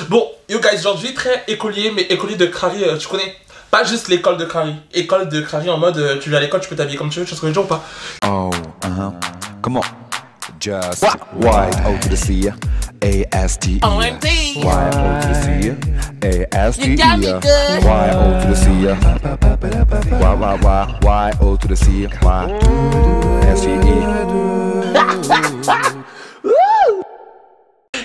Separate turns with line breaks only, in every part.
Bon, yo guys, aujourd'hui très écolier, mais écolier de Crary, tu connais? Pas juste l'école de Crary. École de Crary en mode, tu viens à l'école, tu peux t'habiller comme tu veux, tu vois ce que je veux dire ou pas?
Oh, come on. Just Y-O to the C, A-S-T-E.
OMG.
Y-O to the C, A-S-T-E.
You got me good.
Y-O to the C, Y-O to the C, Y-S-T-E.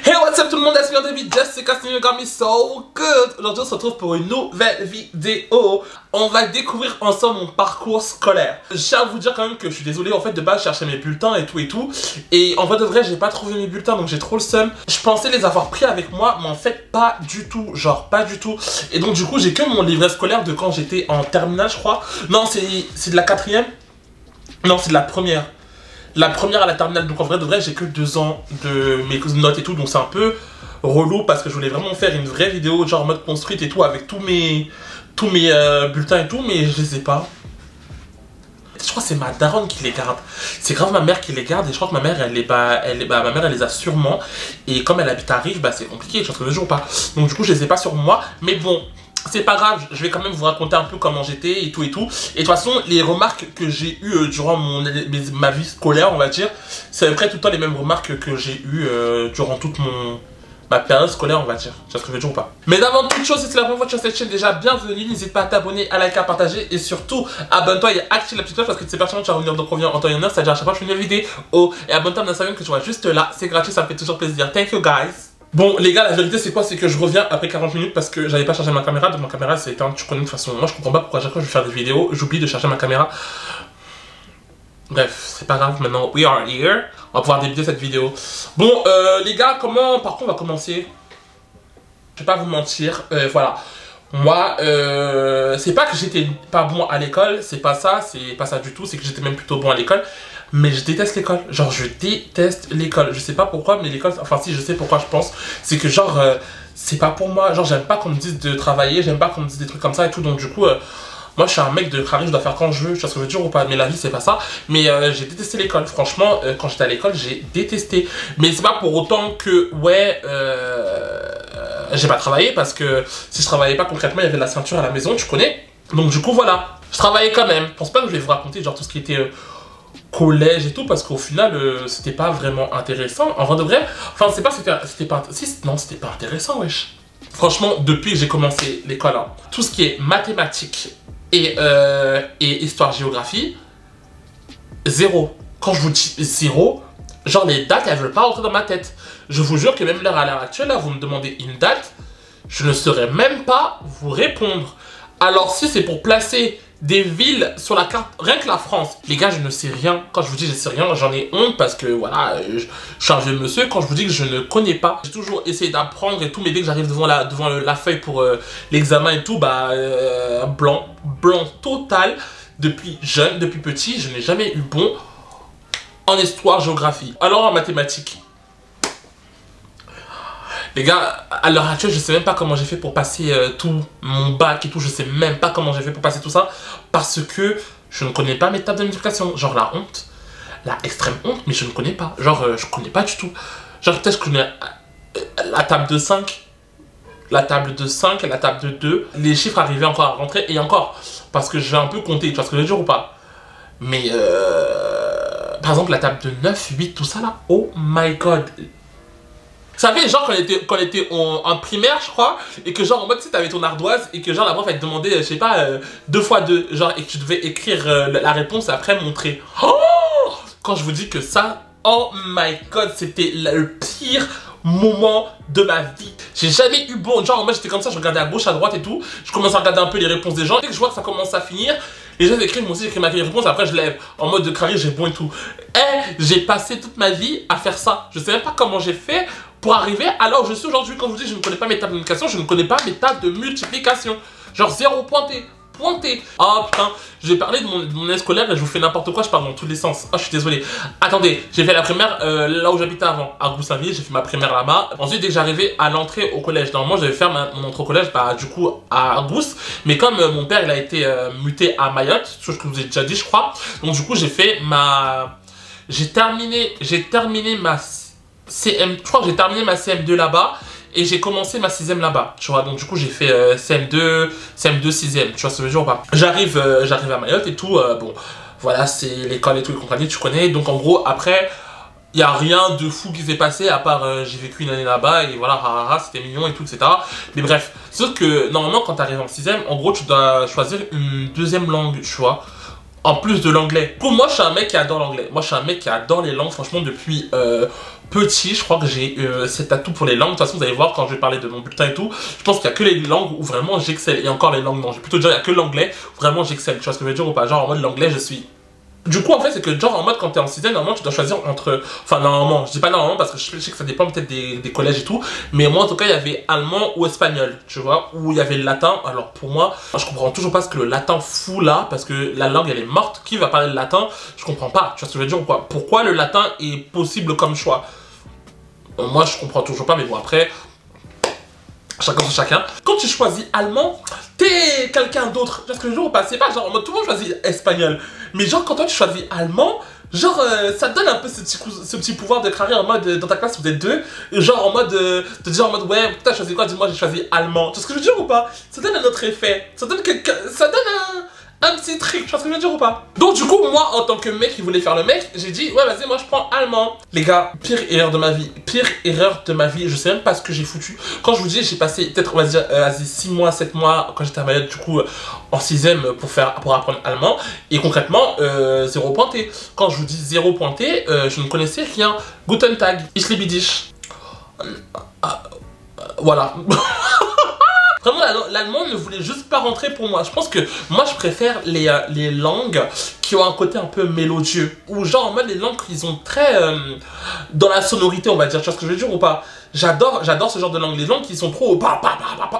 Hey, what's up tout le monde, c'est David, Jessica, you got me so good. Aujourd'hui, on se retrouve pour une nouvelle vidéo. On va découvrir ensemble mon parcours scolaire. Je tiens à vous dire quand même que je suis désolé, en fait, de base, je cherchais mes bulletins et tout. Et en vrai de vrai, j'ai pas trouvé mes bulletins, donc j'ai trop le seum. Je pensais les avoir pris avec moi, mais en fait, pas du tout. Genre, pas du tout. Et donc, du coup, j'ai que mon livret scolaire de quand j'étais en terminale, je crois. Non, c'est de la 4e. Non, c'est de la première. La première à la terminale, donc en vrai de vrai j'ai que 2 ans de mes notes et tout, donc c'est un peu relou parce que je voulais vraiment faire une vraie vidéo genre en mode construite et tout avec tous mes bulletins et tout, mais je les ai pas. Je crois que c'est ma daronne qui les garde. C'est grave ma mère qui les garde et je crois que ma mère ma mère elle les a sûrement, et comme elle habite à Rive, bah c'est compliqué, je pense que le jour ou pas. Donc du coup je les ai pas sur moi, mais bon. C'est pas grave, je vais quand même vous raconter un peu comment j'étais et tout. Et de toute façon, les remarques que j'ai eues durant ma vie scolaire, on va dire, c'est à peu près tout le temps les mêmes remarques que j'ai eues durant toute ma période scolaire, on va dire. Tu vois ce que je veux dire ou pas? Mais avant toute chose, si c'est la première fois que tu es sur cette chaîne, déjà bienvenue. N'hésite pas à t'abonner, à liker, à partager et surtout abonne-toi et active la petite cloche parce que c'est pertinent, tu vas revenir donc revenir en temps et en heure. C'est-à-dire à chaque fois que je fais une vidéo. Et abonne-toi à ma chaîne que tu vois juste là. C'est gratuit, ça me fait toujours plaisir. Thank you guys. Bon les gars, la vérité c'est quoi? C'est que je reviens après 40 minutes parce que j'avais pas chargé ma caméra, donc ma caméra c'est éteinte, tu connais de toute façon. Moi je comprends pas pourquoi à chaque fois que je vais faire des vidéos, j'oublie de charger ma caméra. Bref, c'est pas grave, maintenant we are here, on va pouvoir débuter cette vidéo. Bon les gars, par quoi on va commencer? Je vais pas vous mentir, voilà. Moi, c'est pas que j'étais pas bon à l'école, c'est pas ça du tout, c'est que j'étais même plutôt bon à l'école. Mais je déteste l'école, genre je déteste l'école, je sais pas pourquoi, mais l'école, enfin si je sais pourquoi je pense, c'est que genre, c'est pas pour moi, genre j'aime pas qu'on me dise de travailler, j'aime pas qu'on me dise des trucs comme ça et tout, donc du coup, moi je suis un mec de Crary, je dois faire quand je veux, tu vois ce que je veux dire ou pas, mais la vie c'est pas ça, mais j'ai détesté l'école, franchement, quand j'étais à l'école, j'ai détesté, mais c'est pas pour autant que, ouais, j'ai pas travaillé, parce que si je travaillais pas concrètement, il y avait la ceinture à la maison, tu connais, donc du coup voilà, je travaillais quand même, je pense pas que je vais vous raconter genre tout ce qui était... collège et tout parce qu'au final c'était pas vraiment intéressant en vrai de vrai, enfin c'est pas c'était pas si, non c'était pas intéressant wesh. Franchement depuis que j'ai commencé l'école hein, tout ce qui est mathématiques et histoire géographie, zéro. Quand je vous dis zéro, genre les dates elles veulent pas rentrer dans ma tête. Je vous jure que même à l'heure actuelle là, vous me demandez une date, je ne saurais même pas vous répondre. Alors si c'est pour placer des villes sur la carte, rien que la France, les gars je ne sais rien. Quand je vous dis je sais rien, j'en ai honte parce que voilà, je suis un vieux monsieur. Quand je vous dis que je ne connais pas, j'ai toujours essayé d'apprendre et tout, mais dès que j'arrive devant la feuille pour l'examen et tout, bah blanc total. Depuis jeune, depuis petit, je n'ai jamais eu bon en histoire, géographie. Alors en mathématiques, les gars, à l'heure actuelle, je sais même pas comment j'ai fait pour passer tout mon bac et tout. Je sais même pas comment j'ai fait pour passer tout ça. Parce que je ne connais pas mes tables de multiplication. Genre la honte, la extrême honte, mais je ne connais pas. Genre, je connais pas du tout. Genre, peut-être je connais la table de 5. La table de 5 et la table de 2. Les chiffres arrivaient encore à rentrer. Et encore, parce que je vais un peu compter. Tu vois ce que je veux dire ou pas? Mais, par exemple, la table de 9, 8, tout ça là. Oh my god. Vous savez, genre quand on était en primaire, je crois, et que genre en mode, tu sais, t'avais ton ardoise, et que genre la prof elle te demandait, je sais pas, 2 fois 2, genre, et que tu devais écrire la réponse et après montrer. Oh! Quand je vous dis que ça, oh my god, c'était le pire moment de ma vie. J'ai jamais eu bon, genre en mode j'étais comme ça, je regardais à gauche, à droite et tout, je commençais à regarder un peu les réponses des gens, dès que je vois que ça commence à finir, les gens écrivent, moi aussi j'écris ma réponse, après je lève, en mode de Crary, j'ai bon et tout. Et j'ai passé toute ma vie à faire ça. Je sais même pas comment j'ai fait pour arriver alors je suis aujourd'hui. Quand je vous dis je ne connais pas mes tables de multiplication, je ne connais pas mes tables de multiplication. Genre 0 pointé. Oh putain, je vais parler de mon année scolaire et je vous fais n'importe quoi, je parle dans tous les sens. Oh je suis désolé. Attendez, j'ai fait la primaire là où j'habitais avant, à Goussainville, j'ai fait ma primaire là-bas. Ensuite dès que j'arrivais à l'entrée au collège, normalement je devais faire mon entrée au collège bah du coup à Gousse. Mais comme mon père il a été muté à Mayotte, chose que je vous ai déjà dit je crois. Donc du coup j'ai fait j'ai terminé ma CM, je crois que j'ai terminé ma CM2 là-bas. et j'ai commencé ma 6ème là-bas, tu vois. Donc du coup j'ai fait CM2, 6ème, tu vois ce que je veux dire ou pas. J'arrive à Mayotte et tout, bon, voilà, c'est l'école et tout et compagnie, tu connais. Donc en gros, après, il n'y a rien de fou qui s'est passé, à part j'ai vécu une année là-bas, et voilà, c'était mignon et tout, etc. Mais bref, sauf que normalement quand tu arrives en 6ème, en gros tu dois choisir une 2e langue, tu vois. En plus de l'anglais. Pour moi, je suis un mec qui adore l'anglais. Moi, je suis un mec qui adore les langues. Franchement, depuis petit, je crois que j'ai cet atout pour les langues. De toute façon, vous allez voir quand je vais parler de mon bulletin et tout. Je pense qu'il n'y a que les langues où vraiment j'excelle. Et encore les langues, non. Je vais plutôt dire il n'y a que l'anglais où vraiment j'excelle. Tu vois ce que je veux dire ou pas? Genre en mode l'anglais, je suis... Du coup, en fait, c'est que genre en mode quand t'es en 6ème, normalement tu dois choisir entre... Enfin, normalement, je dis pas normalement parce que je sais que ça dépend peut-être des collèges et tout. Mais moi, en tout cas, il y avait allemand ou espagnol, tu vois, ou il y avait le latin. Alors pour moi, je comprends toujours pas ce que le latin fout là, parce que la langue, elle est morte. Qui va parler le latin? Je comprends pas, tu vois ce que je veux dire ou quoi? Pourquoi le latin est possible comme choix? Moi, je comprends toujours pas, mais bon, après... Chacun sur chacun. Quand tu choisis allemand, t'es quelqu'un d'autre. Parce que le jour où passé pas, genre en mode tout le monde choisit espagnol. Mais genre quand toi tu choisis allemand, genre ça te donne un peu ce petit pouvoir de carrière en mode dans ta classe vous êtes deux. Et genre en mode de dire en mode ouais, t'as choisi quoi? Dis-moi, j'ai choisi allemand. Tu vois ce que je veux dire ou pas? Ça donne un autre effet. Ça donne un petit truc, tu vois ce que je veux dire ou pas? Donc du coup, moi, en tant que mec qui voulait faire le mec, j'ai dit, ouais, vas-y, moi, je prends allemand. Les gars, pire erreur de ma vie. Pire erreur de ma vie. Je sais même pas ce que j'ai foutu. Quand je vous dis, j'ai passé peut-être, on va dire, 6 mois, 7 mois, quand j'étais à Mayotte, du coup, en 6ème pour apprendre allemand. Et concrètement, 0 pointé. Quand je vous dis 0 pointé, je ne connaissais rien. Guten Tag, ich liebe dich. Voilà. Vraiment, l'allemand ne voulait juste pas rentrer pour moi. Je pense que moi, je préfère les langues qui ont un côté un peu mélodieux. Ou genre, en mode, les langues qui sont très... dans la sonorité, on va dire. Tu vois ce que je veux dire ou pas? J'adore ce genre de langues. Les langues qui sont trop...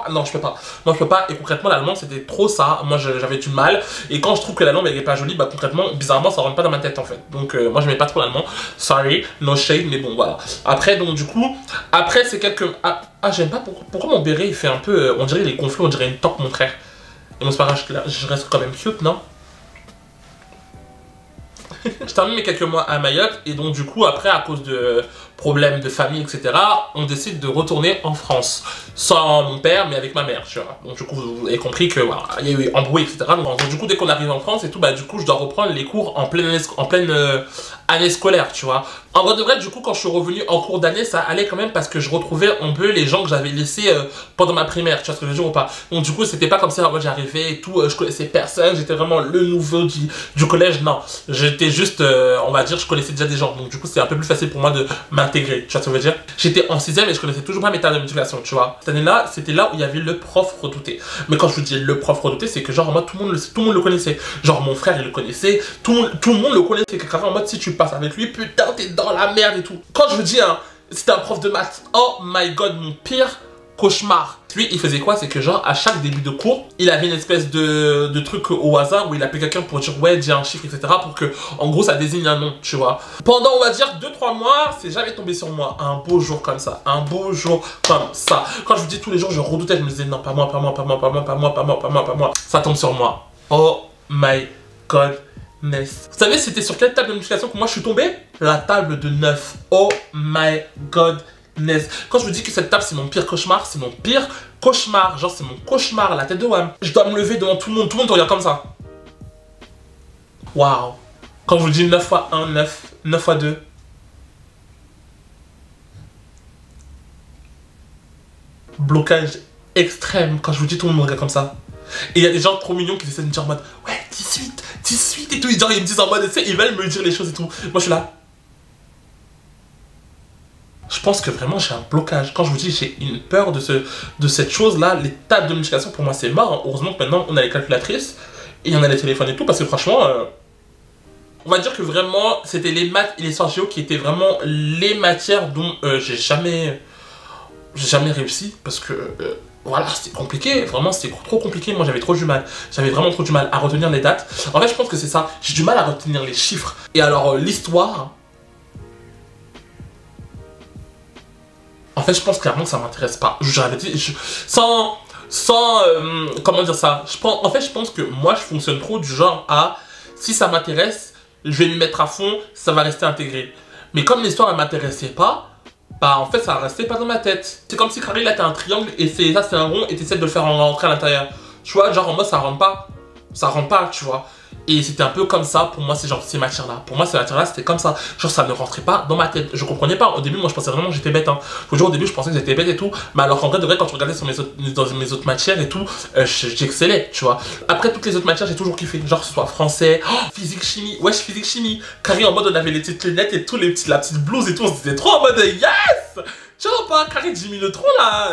Non, je peux pas. Non, je peux pas. Et concrètement, l'allemand, c'était trop ça. Moi, j'avais du mal. Et quand je trouve que la langue, elle est pas jolie, bah concrètement, bizarrement, ça rentre pas dans ma tête, en fait. Donc, moi, je n'aimais pas trop l'allemand. Sorry, no shade, mais bon, voilà. Après, donc, du coup... Après, c'est quelques... Ah, j'aime pas pourquoi mon béret, il fait un peu... on dirait il est gonflé, on dirait une toque, mon frère. Et bon, c'est pas grave, je reste quand même cute, non? Je termine mes quelques mois à Mayotte et donc du coup après à cause de problèmes de famille etc on décide de retourner en France sans mon père mais avec ma mère tu vois. Donc du coup vous avez compris que voilà il y a eu embrouille etc donc du coup dès qu'on arrive en France et tout bah du coup je dois reprendre les cours en pleine année scolaire tu vois. En vrai de vrai du coup quand je suis revenu en cours d'année ça allait quand même parce que je retrouvais un peu les gens que j'avais laissés pendant ma primaire tu vois ce que je veux dire ou pas. Donc du coup c'était pas comme ça moi j'arrivais et tout je connaissais personne j'étais vraiment le nouveau du collège non j'étais juste on va dire je connaissais déjà des gens donc du coup c'est un peu plus facile pour moi de m'intégrer tu vois ce que je veux dire. J'étais en 6ème et je connaissais toujours pas mes tables de multiplication tu vois. Cette année là c'était là où il y avait le prof redouté mais quand je vous dis le prof redouté c'est que genre moi tout le monde le connaissait genre mon frère il le connaissait tout le monde le connaissait carrément en mode si tu passes avec lui putain t'es dans la merde et tout. Quand je vous dis hein c'était un prof de maths oh my god mon pire cauchemar. Lui, il faisait quoi? C'est que genre, à chaque début de cours, il avait une espèce de truc au hasard où il appelait quelqu'un pour dire ouais, dis un chiffre, etc. pour que, en gros, ça désigne un nom, tu vois. Pendant, on va dire, 2-3 mois, c'est jamais tombé sur moi. Un beau jour comme ça. Un beau jour comme ça. Quand je vous dis tous les jours, je redoutais, je me disais non, pas moi, pas moi, pas moi, pas moi, pas moi, pas moi, pas moi, pas moi. Ça tombe sur moi. Oh my god. Vous savez, c'était sur quelle table de multiplication que moi je suis tombé? La table de 9. Oh my god. Quand je vous dis que cette table c'est mon pire cauchemar, c'est mon pire cauchemar. Genre c'est mon cauchemar, la tête de Wham. Je dois me lever devant tout le monde te regarde comme ça. Waouh. Quand je vous dis 9 x 1, 9, 9 x 2. Blocage extrême. Quand je vous dis tout le monde me regarde comme ça. Et il y a des gens trop mignons qui essaient de me dire en mode ouais 18 et tout. Genre ils me disent en mode ils veulent me dire les choses et tout. Moi je suis là. Je pense que vraiment j'ai un blocage. Quand je vous dis j'ai une peur de cette chose-là, les tables de multiplication pour moi c'est mort. Hein. Heureusement que maintenant on a les calculatrices et on a les téléphones et tout parce que franchement, on va dire que vraiment c'était les maths et les sciences géo qui étaient vraiment les matières dont j'ai jamais réussi parce que voilà c'était compliqué. Vraiment c'était trop compliqué. Moi j'avais trop du mal. J'avais vraiment trop du mal à retenir les dates. En fait je pense que c'est ça. J'ai du mal à retenir les chiffres. Et alors l'histoire. En fait, je pense clairement que ça m'intéresse pas. J'avais dit, comment dire ça. En fait, je pense que moi, je fonctionne trop du genre à si ça m'intéresse, je vais m'y mettre à fond, ça va rester intégré. Mais comme l'histoire, elle m'intéressait pas, bah en fait ça restait pas dans ma tête. C'est comme si carré là t'as un triangle et ça c'est un rond et t'essaies de le faire rentrer à l'intérieur. Tu vois, genre en mode ça rentre pas, tu vois. Et c'était un peu comme ça pour moi, c'est genre ces matières-là. Pour moi, ces matières-là, c'était comme ça. Genre, ça ne rentrait pas dans ma tête. Je comprenais pas. Au début, moi, je pensais vraiment que j'étais bête. Hein. Au début, je pensais que j'étais bête et tout. Mais alors qu'en vrai, de vrai, quand tu regardais sur dans mes autres matières et tout, j'excellais, tu vois. Après, toutes les autres matières, j'ai toujours kiffé. Genre, que ce soit français, physique, chimie. Wesh, physique, chimie. Carré en mode, on avait les petites lunettes et tout, la petite blouse et tout. On se disait trop en mode yes! Tu vois pas, carré Jimmy Neutron là,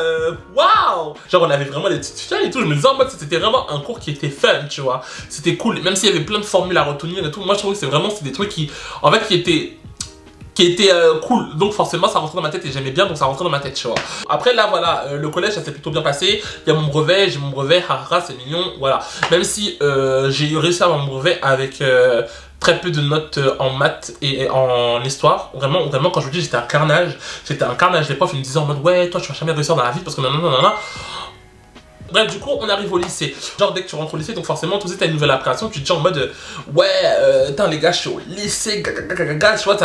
waouh! Genre on avait vraiment des petites fiales et tout, je me disais en mode c'était vraiment un cours qui était fun, tu vois. C'était cool, même s'il y avait plein de formules à retenir et tout, moi je trouvais que c'est des trucs qui, en fait, qui étaient cool, donc forcément ça rentrait dans ma tête et j'aimais bien, donc ça rentrait dans ma tête, tu vois. Après là voilà, le collège ça s'est plutôt bien passé, il y a mon brevet, j'ai mon brevet, haha c'est mignon, voilà. Même si j'ai réussi à avoir mon brevet avec très peu de notes en maths et en histoire. Vraiment, quand je vous dis j'étais un carnage. Les profs ils me disaient en mode ouais, toi tu vas jamais réussir dans la vie parce que nanana. Bref, du coup, on arrive au lycée. Genre, dès que tu rentres au lycée, donc forcément, tu sais, t'as une nouvelle appréhension. Tu te dis en mode ouais, attends les gars, je suis au lycée, tu vois,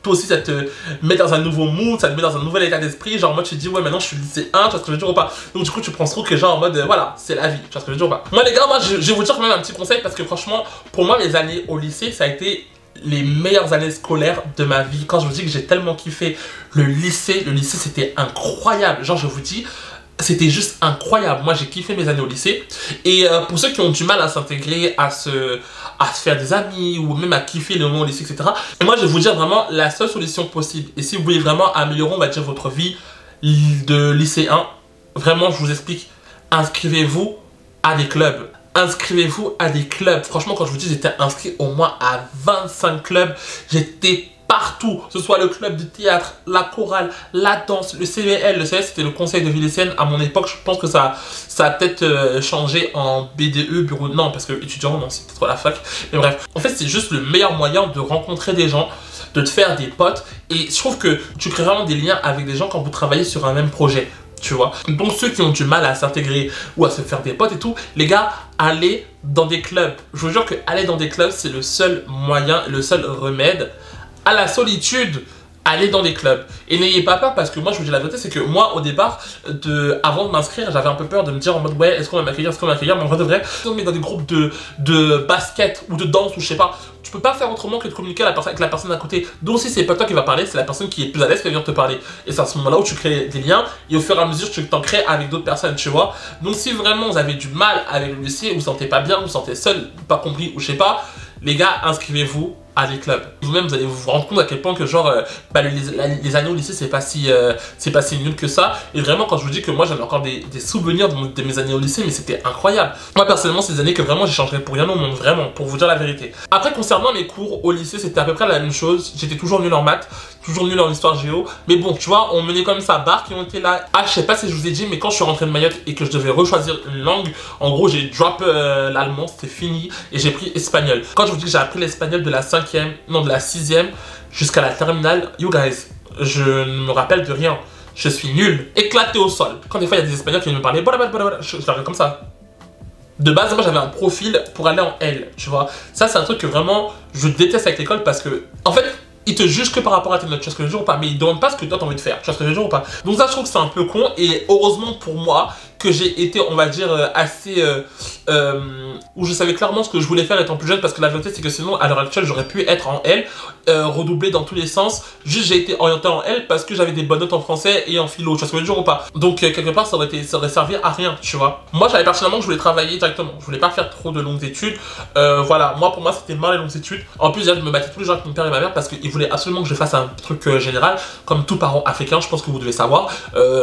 toi aussi ça te met dans un nouveau mood, ça te met dans un nouvel état d'esprit, genre en mode tu te dis ouais maintenant je suis lycée 1, tu vois ce que je veux dire ou pas. Donc du coup tu prends ce truc que genre en mode voilà, c'est la vie, tu vois ce que je veux dire ou pas. Moi les gars, je vais vous dire quand même un petit conseil parce que franchement pour moi mes années au lycée ça a été les meilleures années scolaires de ma vie. Quand je vous dis que j'ai tellement kiffé le lycée c'était incroyable, genre je vous dis c'était juste incroyable. Moi j'ai kiffé mes années au lycée. Et pour ceux qui ont du mal à s'intégrer, à se faire des amis ou même à kiffer le moment au lycée, etc. Et moi je vais vous dire vraiment la seule solution possible. Et si vous voulez vraiment améliorer, on va dire, votre vie de lycéen, vraiment je vous explique, inscrivez-vous à des clubs. Inscrivez-vous à des clubs. Franchement quand je vous dis j'étais inscrit au moins à 25 clubs. J'étais partout, que ce soit le club de théâtre, la chorale, la danse, le CVL. Le CVL c'était le conseil de vie lycéenne à mon époque. Je pense que ça a peut-être changé en BDE, bureau, non parce que étudiant, non c'est peut-être la fac, mais bref, en fait c'est juste le meilleur moyen de rencontrer des gens, de te faire des potes, et je trouve que tu crées vraiment des liens avec des gens quand vous travaillez sur un même projet, tu vois. Donc ceux qui ont du mal à s'intégrer ou à se faire des potes et tout, les gars, allez dans des clubs. Je vous jure que aller dans des clubs c'est le seul moyen, le seul remède à la solitude. Allez dans des clubs et n'ayez pas peur, parce que moi je vous dis la vérité, c'est que moi au départ avant de m'inscrire j'avais un peu peur de me dire en mode ouais est-ce qu'on va m'accueillir, mais en vrai de vrai si on met dans des groupes de basket ou de danse ou je sais pas, tu peux pas faire autrement que de communiquer avec la personne à côté. Donc si c'est pas toi qui va parler, c'est la personne qui est plus à l'aise qui va venir te parler, et c'est à ce moment là où tu crées des liens et au fur et à mesure tu t'en crées avec d'autres personnes, tu vois. Donc si vraiment vous avez du mal avec le lycée, vous vous sentez pas bien, vous vous sentez seul, pas compris ou je sais pas, les gars, inscrivez-vous à des clubs. Vous-même, vous allez vous rendre compte à quel point que genre les années au lycée c'est pas si nul que ça. Et vraiment quand je vous dis que moi j'avais encore des souvenirs de mes années au lycée, mais c'était incroyable. Moi personnellement c'est des années que vraiment j'échangerais pour rien au monde, vraiment, pour vous dire la vérité. Après concernant mes cours au lycée c'était à peu près la même chose. J'étais toujours nul en maths, toujours nul en histoire géo, mais bon tu vois on menait comme ça barre qui ont été là. Ah je sais pas si je vous ai dit, mais quand je suis rentré de Mayotte et que je devais rechoisir une langue, en gros j'ai drop l'allemand, c'était fini, et j'ai pris espagnol. Quand je vous dis que j'ai appris l'espagnol de la 6e jusqu'à la terminale, you guys, je ne me rappelle de rien. Je suis nul, éclaté au sol. Quand des fois il y a des Espagnols qui viennent me parler, je regarde comme ça. De base, moi j'avais un profil pour aller en L, tu vois. Ça c'est un truc que vraiment je déteste avec l'école, parce que en fait ils te jugent que par rapport à tes notes, tu vois ce que je veux dire ou pas, mais ils ne demandent pas ce que toi t'as envie de faire, tu vois ce que je veux dire ou pas. Donc ça je trouve que c'est un peu con, et heureusement pour moi que j'ai été, on va dire, assez où je savais clairement ce que je voulais faire étant plus jeune, parce que la vérité c'est que sinon à l'heure actuelle j'aurais pu être en L, redoubler dans tous les sens. Juste j'ai été orienté en L parce que j'avais des bonnes notes en français et en philo, tu vois ce que je veux dire ou pas. Donc quelque part ça aurait servi à rien, tu vois. Moi j'avais personnellement que je voulais travailler directement, je voulais pas faire trop de longues études, voilà, moi pour moi c'était mort les longues études. En plus je me battais tous les jours avec mon père et ma mère parce qu'ils voulaient absolument que je fasse un truc général, comme tout parent africain, je pense que vous devez savoir.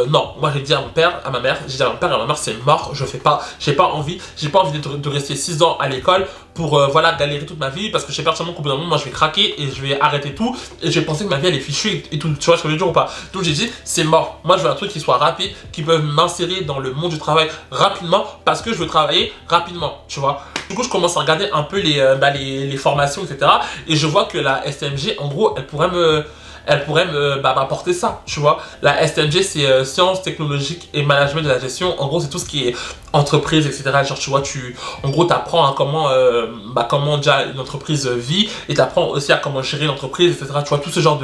Non, moi j'ai dit à mon père, à ma mère, j'ai dit à mon père et à ma mère c'est mort, je fais pas, j'ai pas envie de rester 6 ans à l'école pour voilà galérer toute ma vie, parce que je sais personnellement qu'au bout d'un moment moi je vais craquer et je vais arrêter tout et je vais penser que ma vie elle est fichue et tout, tu vois ce que je veux dire ou pas. Donc j'ai dit c'est mort, moi je veux un truc qui soit rapide, qui peut m'insérer dans le monde du travail rapidement, parce que je veux travailler rapidement, tu vois. Du coup je commence à regarder un peu les formations etc, et je vois que la STMG en gros elle pourrait m'apporter ça, tu vois. La STMG c'est sciences technologiques et management de la gestion. En gros c'est tout ce qui est entreprise etc, genre tu vois, en gros t'apprends à comment déjà une entreprise vit, et t'apprends aussi à comment gérer l'entreprise etc, tu vois, tout ce genre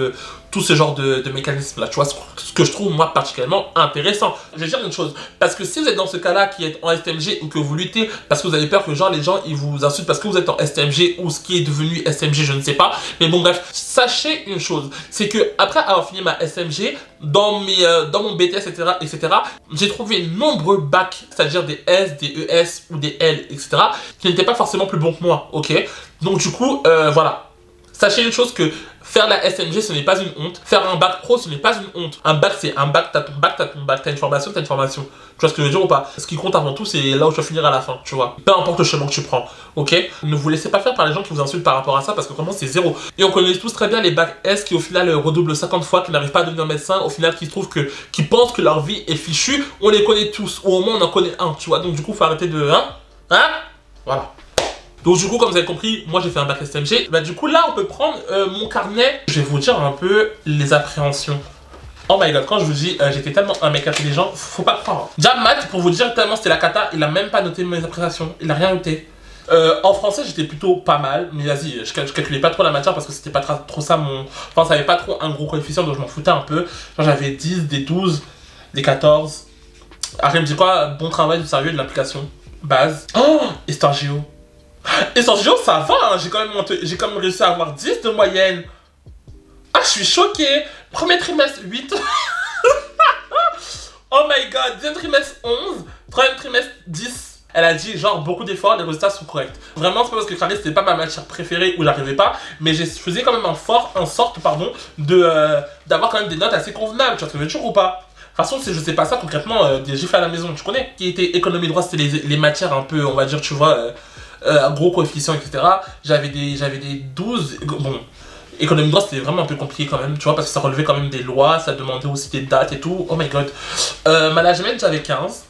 tout ce genre de mécanisme là, tu vois, ce que je trouve moi particulièrement intéressant. Je vais dire une chose, parce que si vous êtes dans ce cas-là qui est en STMG ou que vous luttez parce que vous avez peur que genre les gens ils vous insultent parce que vous êtes en STMG ou ce qui est devenu SMG, je ne sais pas, mais bon bref, sachez une chose, c'est que après avoir fini ma SMG, dans mon BTS, etc., j'ai trouvé nombreux bacs, c'est-à-dire des S, des ES ou des L, etc., qui n'étaient pas forcément plus bons que moi, ok? Donc du coup, voilà. Sachez une chose que faire la SMG, ce n'est pas une honte. Faire un bac pro, ce n'est pas une honte. Un bac, c'est un bac, t'as ton bac, t'as ton bac, t'as une formation, t'as une formation. Tu vois ce que je veux dire ou pas? Ce qui compte avant tout, c'est là où tu vas finir à la fin, tu vois. Peu importe le chemin que tu prends, ok? Ne vous laissez pas faire par les gens qui vous insultent par rapport à ça, parce que vraiment, c'est zéro. Et on connaît tous très bien les bacs S qui, au final, redoublent 50 fois, qui n'arrivent pas à devenir médecin, au final, qui pensent que leur vie est fichue. On les connaît tous, ou au moins, on en connaît un, tu vois. Donc, du coup, faut arrêter de... Voilà. Donc du coup, comme vous avez compris, moi j'ai fait un bac STMG. Bah du coup là, on peut prendre mon carnet. Je vais vous dire un peu les appréhensions. Oh my god, quand je vous dis, j'étais tellement un mec intelligent, faut pas le croire. Déjà maths, pour vous dire tellement c'était la cata, il a même pas noté mes appréhensions. Il a rien noté. En français, j'étais plutôt pas mal, mais vas-y, je calculais pas trop la matière parce que c'était pas trop ça mon... Enfin, ça avait pas trop un gros coefficient, donc je m'en foutais un peu. Genre j'avais 10, des 12, des 14. Après, il me dit quoi? Bon travail, du sérieux, de l'application. Base. Oh, histoire géo. Et sur géo, ça va, hein. J'ai quand même réussi à avoir 10 de moyenne. Ah, je suis choquée. Premier trimestre, 8. Oh my god. Deuxième trimestre, 11. Troisième trimestre, 10. Elle a dit, genre, beaucoup d'efforts, les résultats sont corrects. Vraiment, c'est pas parce que Clarisse, c'était pas ma matière préférée où j'arrivais pas, mais je faisais quand même en sorte, d'avoir quand même des notes assez convenables. Tu vois ce que je veux dire ou pas? De toute façon, si je sais pas ça, concrètement, des gifs à la maison, tu connais. Qui était économie droit, c'était les matières un peu, on va dire, tu vois... gros coefficient, etc. J'avais des 12. Bon, économie droit, c'était vraiment un peu compliqué quand même, tu vois, parce que ça relevait quand même des lois, ça demandait aussi des dates et tout. Oh my god. Management, j'avais 15.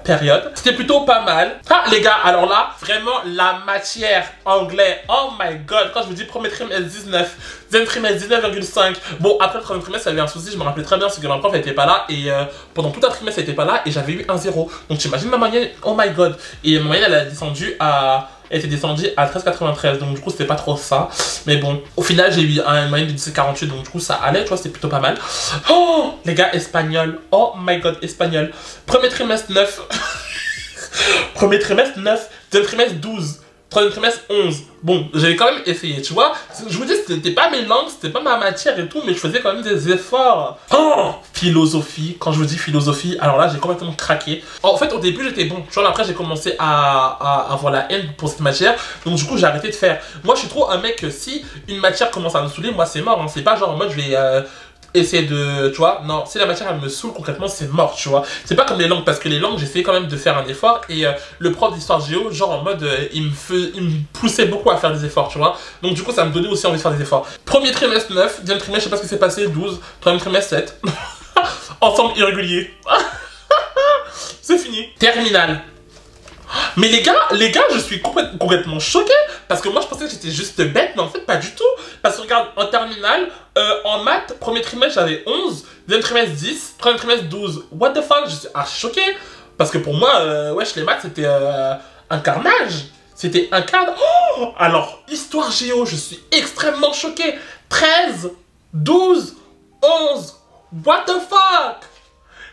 Période. C'était plutôt pas mal. Ah, les gars, alors là, vraiment, la matière anglais. Oh my god. Quand je vous dis premier trimestre 19, deuxième trimestre 19,5. Bon, après le troisième trimestre, il y avait un souci, je me rappelais très bien, c'est que ma prof, elle était pas là. Et pendant tout un trimestre, elle était pas là. Et j'avais eu un 0. Donc, t'imagines ma moyenne. Oh my god. Et ma moyenne, elle était descendue à 13,93. Donc, du coup, c'était pas trop ça. Mais bon, au final, j'ai eu une moyenne de 17,48. Donc, du coup, ça allait, tu vois, c'était plutôt pas mal. Oh, les gars, espagnol. Oh my god, espagnol. Premier trimestre 9. Premier trimestre 9. Deuxième trimestre 12. Troisième trimestre 11. Bon, j'avais quand même essayé, tu vois. Je vous dis, c'était pas mes langues, c'était pas ma matière et tout, mais je faisais quand même des efforts. Oh, philosophie. Quand je vous dis philosophie, alors là, j'ai complètement craqué. En fait, au début, j'étais bon. Tu vois, après, j'ai commencé à avoir la haine pour cette matière. Donc, du coup, j'ai arrêté de faire. Moi, je suis trop un mec que si une matière commence à me saouler, moi, c'est mort. Hein. C'est pas genre en mode, je vais... essayer de, tu vois, non, si la matière elle me saoule concrètement, c'est mort, tu vois. C'est pas comme les langues, parce que les langues, j'essayais quand même de faire un effort, et le prof d'histoire géo, genre en mode, il me poussait beaucoup à faire des efforts, tu vois. Donc du coup, ça me donnait aussi envie de faire des efforts. Premier trimestre 9, deuxième trimestre, je sais pas ce qui s'est passé, 12, troisième trimestre 7. Ensemble irrégulier. C'est fini. Terminale. Mais les gars, je suis complètement choqué. Parce que moi, je pensais que j'étais juste bête, mais en fait, pas du tout. Parce que regarde, en terminale, en maths, premier trimestre, j'avais 11. Deuxième trimestre, 10. Troisième trimestre, 12. What the fuck? Je suis choqué. Parce que pour moi, wesh, les maths, c'était un carnage. C'était un carnage. Oh, alors, histoire géo, je suis extrêmement choqué. 13, 12, 11. What the fuck?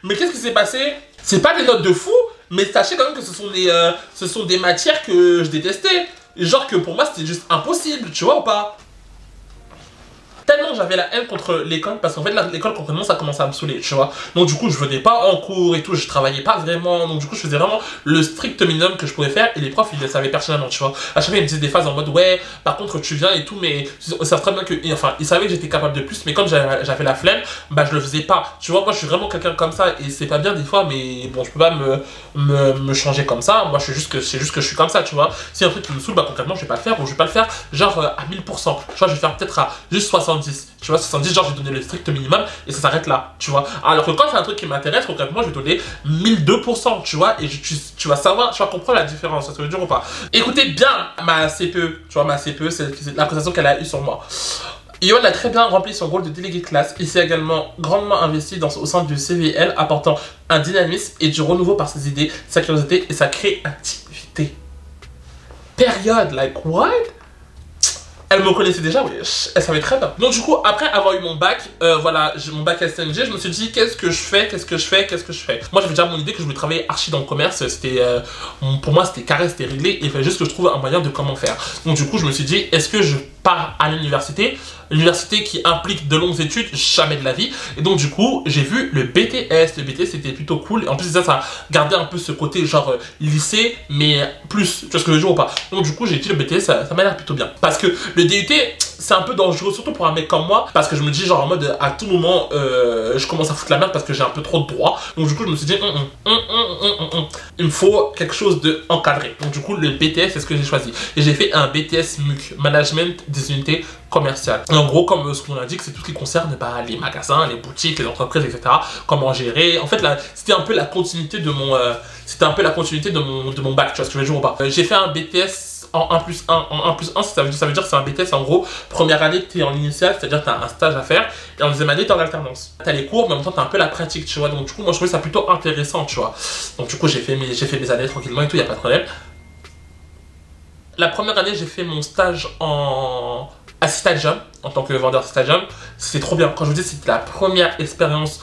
Mais qu'est-ce qui s'est passé? C'est pas des notes de fou, mais sachez quand même que ce sont des matières que je détestais. Genre que pour moi, c'était juste impossible, tu vois ou pas? Tellement j'avais la haine contre l'école, parce qu'en fait l'école concrètement ça commençait à me saouler, tu vois. Donc du coup je venais pas en cours et tout, je travaillais pas vraiment, donc du coup je faisais vraiment le strict minimum que je pouvais faire, et les profs ils le savaient pertinemment, tu vois. À chaque fois ils me disaient des phases en mode ouais, par contre tu viens et tout, mais ils savent très bien que, enfin ils savaient que j'étais capable de plus, mais comme j'avais la flemme, bah je le faisais pas, tu vois. Moi je suis vraiment quelqu'un comme ça, et c'est pas bien des fois, mais bon je peux pas me changer comme ça. Moi c'est juste que je suis comme ça, tu vois. Si un truc qui me saoule, bah concrètement je vais pas le faire, ou je vais pas le faire genre à 1000%, tu vois. Je vais faire peut-être à juste 70. Tu vois, 70, genre, je vais donner le strict minimum et ça s'arrête là, tu vois. Alors que quand c'est un truc qui m'intéresse, concrètement, je vais donner 1002%, tu vois, et tu vas savoir, tu vas comprendre la différence, ça te veut dire ou pas. Écoutez bien ma CPE, tu vois, ma CPE, c'est l'appréciation qu'elle a eue sur moi. Yoann a très bien rempli son rôle de délégué de classe. Il s'est également grandement investi au sein du CVL, apportant un dynamisme et du renouveau par ses idées, sa curiosité et sa créativité. Période, like what? Elle me connaissait déjà, oui, elle savait très bien. Donc du coup, après avoir eu mon bac, voilà, j'ai mon bac SNG, je me suis dit, qu'est-ce que je fais. Moi, j'avais déjà mon idée que je voulais travailler archi dans le commerce. C'était, pour moi, c'était carré, c'était réglé. Il fallait juste que je trouve un moyen de comment faire. Donc du coup, je me suis dit, est-ce que je pars à l'université? L'université qui implique de longues études, jamais de la vie. Et donc du coup, j'ai vu le BTS. Le BTS, c'était plutôt cool. Et en plus, ça gardait un peu ce côté genre lycée, mais plus, tu vois ce que je veux dire ou pas. Donc du coup, j'ai dit le BTS, ça m'a l'air plutôt bien. Parce que le DUT, c'est un peu dangereux, surtout pour un mec comme moi, parce que je me dis genre en mode à tout moment je commence à foutre la merde parce que j'ai un peu trop de droits. Donc du coup je me suis dit il me faut quelque chose de encadré. Donc du coup le BTS c'est ce que j'ai choisi. Et j'ai fait un BTS MUC, Management des unités commerciales. Et en gros comme ce qu'on a dit, c'est tout ce qui concerne les magasins, les boutiques, les entreprises, etc. Comment gérer. En fait là c'était un peu la continuité de mon de mon bac, tu vois ce que je veux dire ou pas. J'ai fait un BTS en 1+1, en 1+1, ça veut dire que c'est un BTS en gros, première année tu es en initiale, c'est-à-dire que tu as un stage à faire, et en deuxième année tu es en alternance. Tu as les cours, mais en même temps tu as un peu la pratique, tu vois, donc du coup moi je trouvais ça plutôt intéressant, tu vois. Donc du coup j'ai fait mes années tranquillement et tout, il n'y a pas de problème. La première année j'ai fait mon stage à Stadium, en tant que vendeur Stadium, c'était trop bien. Quand je vous dis c'était la première expérience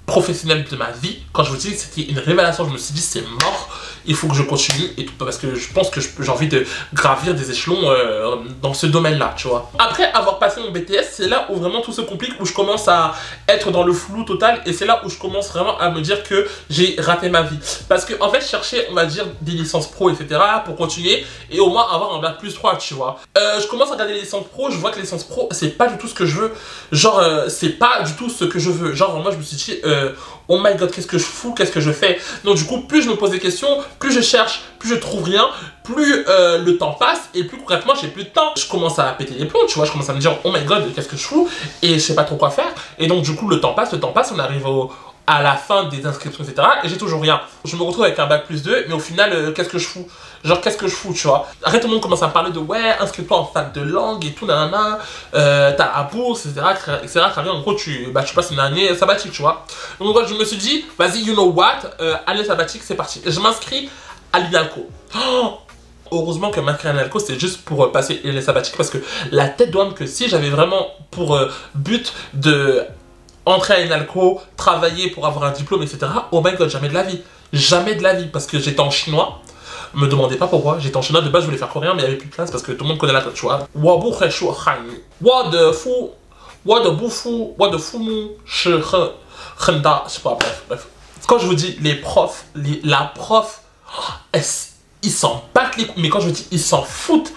professionnelle de ma vie, quand je vous dis c'était une révélation, je me suis dit c'est mort, il faut que je continue et tout, parce que je pense que j'ai envie de gravir des échelons dans ce domaine là, tu vois. Après avoir passé mon BTS, c'est là où vraiment tout se complique, où je commence à être dans le flou total, et c'est là où je commence vraiment à me dire que j'ai raté ma vie, parce que en fait je cherchais on va dire des licences pro etc pour continuer et au moins avoir un bac+3, tu vois. Je commence à regarder les licences pro, je vois que les licences pro c'est pas du tout ce que je veux, genre c'est pas du tout ce que je veux, genre moi je me suis dit oh my god, qu'est-ce que je fous, qu'est-ce que je fais. Donc du coup plus je me pose des questions, plus je cherche, plus je trouve rien, plus le temps passe et plus concrètement j'ai plus de temps. Je commence à péter les plombs, tu vois, je commence à me dire oh my god, qu'est-ce que je fous, et je sais pas trop quoi faire. Et donc du coup le temps passe, on arrive à la fin des inscriptions etc et j'ai toujours rien. Je me retrouve avec un bac+2, mais au final qu'est-ce que je fous, genre qu'est-ce que je fous, tu vois. Après tout le monde commence à me parler de ouais inscris-toi en fac de langue et tout nanana, t'as la bourse etc. En gros tu passes une année sabbatique, tu vois. Donc je me suis dit vas-y you know what, année sabbatique c'est parti. Je m'inscris à l'INALCO. Oh, heureusement que m'inscrire à l'INALCO c'est juste pour passer l'année sabbatique, parce que la tête d'homme que si j'avais vraiment pour but de entrer à l'INALCO, travailler pour avoir un diplôme, etc. Oh my god, jamais de la vie. Jamais de la vie, parce que j'étais en chinois. Me demandez pas pourquoi. J'étais en chinois, de base je voulais faire coréen, mais il n'y avait plus de place parce que tout le monde connaît la code, tu vois. Je sais pas, bref. Quand je vous dis les profs, la prof, ils s'en battent les couilles. Mais quand je vous dis ils s'en foutent.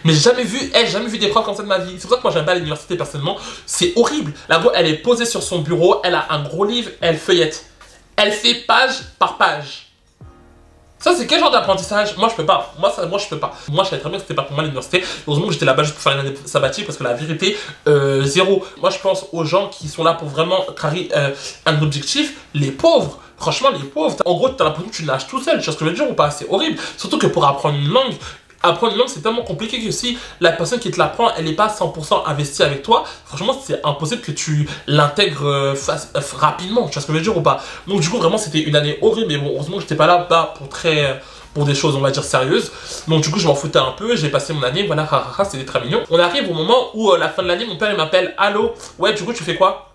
Mais j'ai jamais vu des profs comme ça de ma vie. C'est pour ça que moi j'aime pas l'université personnellement. C'est horrible. La go, elle est posée sur son bureau, elle a un gros livre, elle feuillette. Elle fait page par page. Ça c'est quel genre d'apprentissage? Moi je peux pas. Moi je peux pas. Moi je savais très bien que c'était pas pour moi l'université. Heureusement que j'étais là-bas juste pour faire une année sabbatique, parce que la vérité, zéro. Moi je pense aux gens qui sont là pour vraiment carrer un objectif. Les pauvres. Franchement les pauvres. En gros t'as l'impression que tu nages tout seul. Tu vois ce que je veux dire ou pas? C'est horrible. Surtout que pour apprendre une langue, c'est tellement compliqué que si la personne qui te l'apprend, elle n'est pas 100% investie avec toi, franchement, c'est impossible que tu l'intègres rapidement. Tu vois ce que je veux dire ou pas? Donc du coup, vraiment, c'était une année horrible. Mais bon, heureusement que j'étais pas là-bas pour des choses, on va dire, sérieuses. Donc du coup, je m'en foutais un peu. J'ai passé mon année, voilà, c'était très mignon. On arrive au moment où, la fin de l'année, mon père, il m'appelle. Allô? Ouais, du coup, tu fais quoi?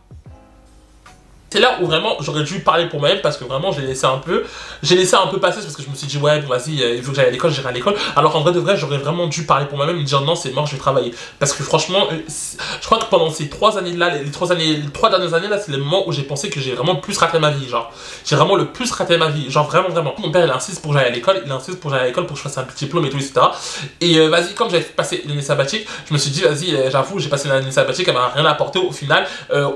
C'est là où vraiment j'aurais dû parler pour moi-même, parce que vraiment j'ai laissé un peu passer, parce que je me suis dit ouais bon, vas-y il faut que j'aille à l'école, j'irai à l'école. Alors en vrai de vrai j'aurais vraiment dû parler pour moi-même, me dire non c'est mort, je vais travailler. Parce que franchement je crois que pendant ces 3 années là, les 3 dernières années là, c'est le moment où j'ai pensé que j'ai vraiment le plus raté ma vie, genre j'ai vraiment le plus raté ma vie, genre vraiment. Mon père il insiste pour que j'aille à l'école, pour que je fasse un petit diplôme et tout etc. Et vas-y, comme j'avais passé l'année sabbatique, je me suis dit vas-y j'avoue j'ai passé l'année sabbatique, elle m'a rien apporté au final,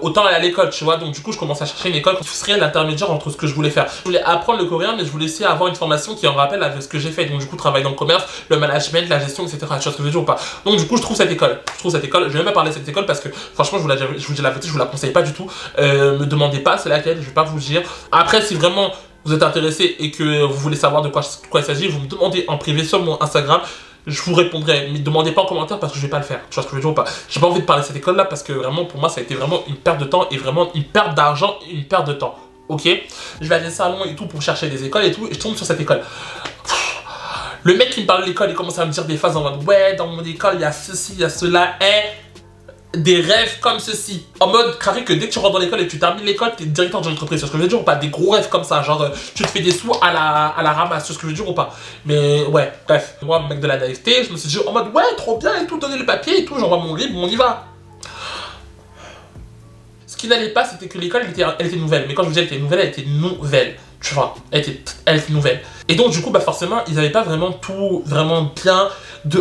autant aller à l'école, tu vois. Donc du coup je commence à chercher une école qui serait l'intermédiaire entre ce que je voulais faire. Je voulais apprendre le coréen, mais je voulais aussi avoir une formation qui en rappelle avec ce que j'ai fait. Donc du coup, travailler dans le commerce, le management, la gestion, etc. Tu vois ce que je veux dire ou pas? Donc du coup, je trouve cette école. Je vais même pas parler de cette école parce que franchement, je vous dis la vérité, je vous la conseille pas du tout. Me demandez pas c'est laquelle, je vais pas vous dire. Après, si vraiment vous êtes intéressé et que vous voulez savoir de quoi il s'agit, vous me demandez en privé sur mon Instagram. Je vous répondrai, mais demandez pas en commentaire parce que je vais pas le faire. Tu vois ce que je veux dire ou pas? J'ai pas envie de parler de cette école là parce que vraiment pour moi ça a été vraiment une perte de temps et vraiment une perte d'argent et une perte de temps. Ok? Je vais aller au salon et tout pour chercher des écoles et tout, et je tombe sur cette école. Le mec qui me parle de l'école, il commence à me dire des phrases en mode ouais, dans mon école, il y a ceci, il y a cela, des rêves comme ceci. En mode carré que dès que tu rentres dans l'école et que tu termines l'école, t'es directeur d'une entreprise. C'est ce que je veux dire ou pas? Des gros rêves comme ça, genre tu te fais des sous à la ramasse, c'est ce que je veux dire ou pas? Mais ouais, bref. Moi, mec de la naïveté, je me suis dit en mode ouais, trop bien et tout, donner le papier et tout, j'envoie mon livre, on y va. Ce qui n'allait pas, c'était que l'école, elle était nouvelle. Mais quand je vous dis elle était nouvelle, elle était nouvelle. Tu vois, elle était nouvelle. Et donc, du coup, bah forcément, ils n'avaient pas vraiment tout vraiment bien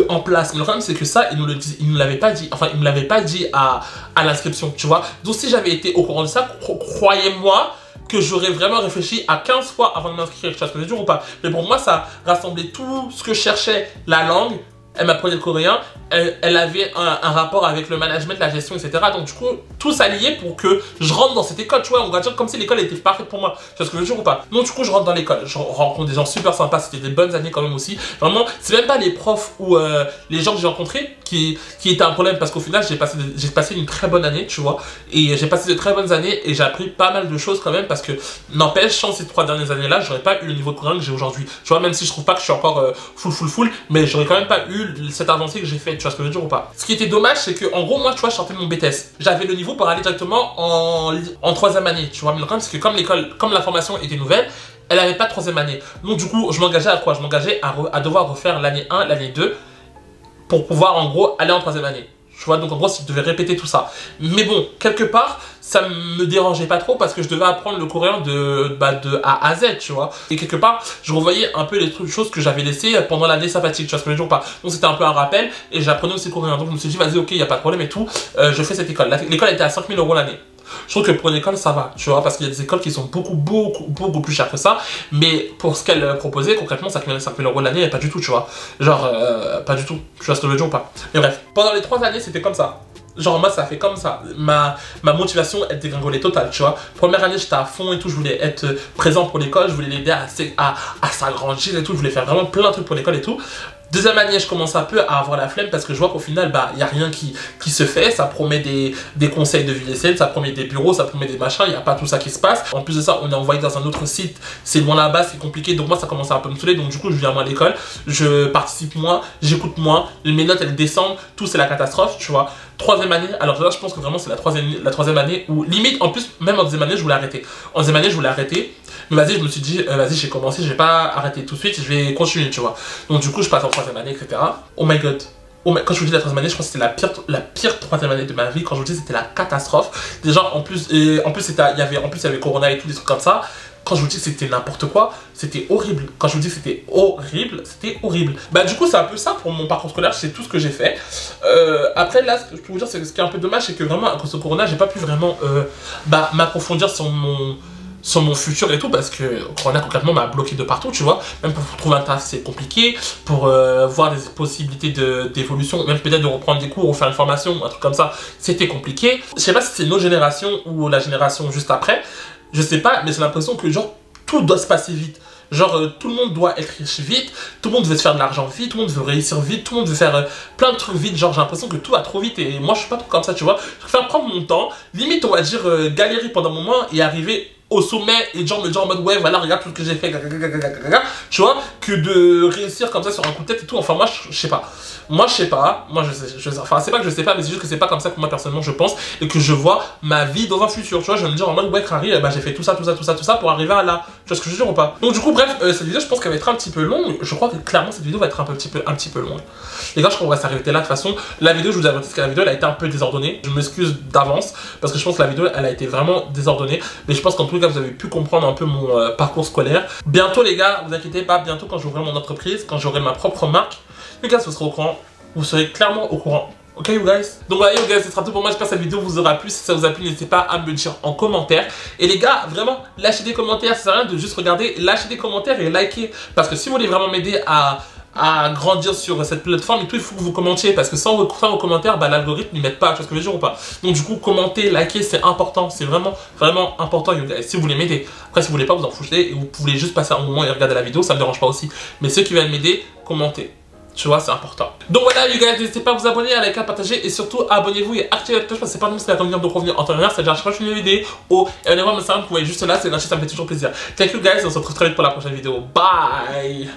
en place. Mais le problème, c'est que ça, ils ne l'avaient pas dit. Enfin, ils ne l'avaient pas dit à l'inscription, tu vois. Donc, si j'avais été au courant de ça, croyez-moi que j'aurais vraiment réfléchi à 15 fois avant de m'inscrire. Tu vois ce que je veux dire ou pas? Mais pour moi, ça rassemblait tout ce que je cherchais, la langue. Elle m'apprenait le coréen, elle avait un rapport avec le management, la gestion, etc. Donc du coup, tout s'alliait pour que je rentre dans cette école, tu vois, on va dire comme si l'école était parfaite pour moi. Tu vois ce que je veux dire ou pas? Donc du coup, je rentre dans l'école, je rencontre des gens super sympas, c'était des bonnes années quand même aussi. Vraiment, c'est même pas les profs ou les gens que j'ai rencontrés qui étaient un problème, parce qu'au final, j'ai passé une très bonne année, tu vois. Et j'ai passé de très bonnes années et j'ai appris pas mal de choses quand même, parce que n'empêche, sans ces 3 dernières années-là, j'aurais pas eu le niveau de coréen que j'ai aujourd'hui. Tu vois, même si je trouve pas que je suis encore full, mais j'aurais quand même pas eu cette avancée que j'ai faite, tu vois ce que je veux dire ou pas? Ce qui était dommage, c'est que en gros, moi, tu vois, je sortais de mon BTS. J'avais le niveau pour aller directement en 3e année, tu vois. Mais le problème, c'est que comme la formation était nouvelle, elle n'avait pas de 3e année. Donc du coup, je m'engageais à quoi? Je m'engageais à devoir refaire l'année 1, l'année 2 pour pouvoir en gros aller en 3e année. Tu vois, donc en gros, je devais répéter tout ça. Mais bon, quelque part, ça me dérangeait pas trop parce que je devais apprendre le coréen de A à Z, tu vois. Et quelque part, je revoyais un peu les choses que j'avais laissées pendant l'année sabbatique, tu vois ce que je veux dire ou pas. Donc c'était un peu un rappel et j'apprenais aussi le coréen. Donc je me suis dit, vas-y, ok, il n'y a pas de problème et tout. Je fais cette école. L'école était à 5 000 € l'année. Je trouve que pour une école, ça va, tu vois, parce qu'il y a des écoles qui sont beaucoup plus chères que ça. Mais pour ce qu'elle proposait, concrètement, 5 000 € l'année, pas du tout, tu vois. Genre, pas du tout. Tu vois ce que je veux dire ou pas? Mais bref, pendant les 3 années, c'était comme ça. Genre, moi, ça fait comme ça. Ma motivation, elle dégringolait totale, tu vois. Première année, j'étais à fond et tout. Je voulais être présent pour l'école. Je voulais l'aider à s'agrandir et tout. Je voulais faire vraiment plein de trucs pour l'école et tout. Deuxième année, je commence un peu à avoir la flemme parce que je vois qu'au final, bah, il n'y a rien qui se fait. Ça promet des conseils de vie des scènes, ça promet des bureaux, ça promet des machins. Il n'y a pas tout ça qui se passe. En plus de ça, on est envoyé dans un autre site. C'est loin là-bas, c'est compliqué. Donc moi, ça commence à un peu me saouler. Donc du coup, je viens moins à l'école. Je participe moins, j'écoute moins. Mes notes, elles descendent. Tout, c'est la catastrophe, tu vois. 3e année, alors là, je pense que vraiment, c'est la troisième année où, limite, en plus, même en 2e année, je voulais arrêter. En 2e année, je voulais arrêter. Mais vas-y, je me suis dit, vas-y, j'ai commencé, je vais pas arrêter tout de suite, je vais continuer, tu vois. Donc du coup, je passe en 3e année, etc. Oh my god. Quand je vous dis la 3e année, je pense que c'était la pire 3e année de ma vie. Quand je vous dis, c'était la catastrophe. Déjà, en plus, il y avait Corona et tout, des trucs comme ça. Quand je vous dis que c'était n'importe quoi, c'était horrible. Quand je vous dis que c'était horrible. Bah du coup, c'est un peu ça pour mon parcours scolaire, c'est tout ce que j'ai fait. Après, là, ce que je peux vous dire, c'est ce qui est un peu dommage, c'est que vraiment, à cause de Corona, j'ai pas pu vraiment m'approfondir sur mon futur et tout, parce que Corona concrètement m'a bloqué de partout, tu vois. Même pour trouver un taf, c'est compliqué. Pour voir des possibilités d'évolution, même peut-être de reprendre des cours ou faire une formation, un truc comme ça, c'était compliqué. Je sais pas si c'est notre génération ou la génération juste après. Je sais pas, mais j'ai l'impression que genre tout doit se passer vite. Genre tout le monde doit être riche vite, tout le monde veut se faire de l'argent vite, tout le monde veut réussir vite, tout le monde veut faire plein de trucs vite. Genre j'ai l'impression que tout va trop vite et moi je suis pas trop comme ça, tu vois. Je préfère prendre mon temps, limite on va dire galérer pendant un moment et arriver au sommet et genre me dire en mode ouais voilà regarde tout ce que j'ai fait, tu vois, que de réussir comme ça sur un coup de tête et tout. Enfin moi je sais pas. Moi je sais pas, enfin c'est pas que je sais pas, mais c'est juste que c'est pas comme ça que moi personnellement je pense et que je vois ma vie dans un futur, tu vois. Je vais me dire en mode ouais Harry, bah j'ai fait tout ça pour arriver à là, tu vois ce que je veux dire ou pas. Donc du coup bref, cette vidéo je pense qu'elle va être un petit peu longue. Je crois que clairement cette vidéo va être un petit peu longue. Les gars, je crois qu'on va s'arrêter là de toute façon. La vidéo, je vous avertis que la vidéo elle a été un peu désordonnée. Je m'excuse d'avance parce que je pense que la vidéo elle a été vraiment désordonnée, mais je pense qu'en tout cas vous avez pu comprendre un peu mon parcours scolaire. Bientôt les gars, vous inquiétez pas, bientôt quand j'aurai mon entreprise, quand j'aurai ma propre marque, les gars, vous serez au courant. Vous serez clairement au courant. Ok, you guys? Donc voilà, you guys, ce sera tout pour moi. J'espère que cette vidéo vous aura plu. Si ça vous a plu, n'hésitez pas à me le dire en commentaire. Et les gars, vraiment, lâchez des commentaires. Ça sert à rien de juste regarder. Lâchez des commentaires et likez. Parce que si vous voulez vraiment m'aider à grandir sur cette plateforme et tout, il faut que vous commentiez. Parce que sans vos commentaires, bah, l'algorithme ne met pas. Tu vois ce que je veux dire ou pas? Donc du coup, commentez, likez, c'est important. C'est vraiment important, you guys. Si vous voulez m'aider. Après, si vous voulez pas, vous en foutez. Et vous pouvez juste passer un moment et regarder la vidéo. Ça me dérange pas aussi. Mais ceux qui veulent m'aider, commentez. Tu vois, c'est important. Donc voilà, you guys, n'hésitez pas à vous abonner, à liker, à partager et surtout abonnez-vous et activez la cloche parce que c'est pas nous, c'est la combinaison de revenir en temps réel. C'est-à-dire, je cherche une vidéo et allez voir mon Instagram, vous voyez juste là, c'est gratuit, ça me fait toujours plaisir. Thank you guys, on se retrouve très vite pour la prochaine vidéo. Bye!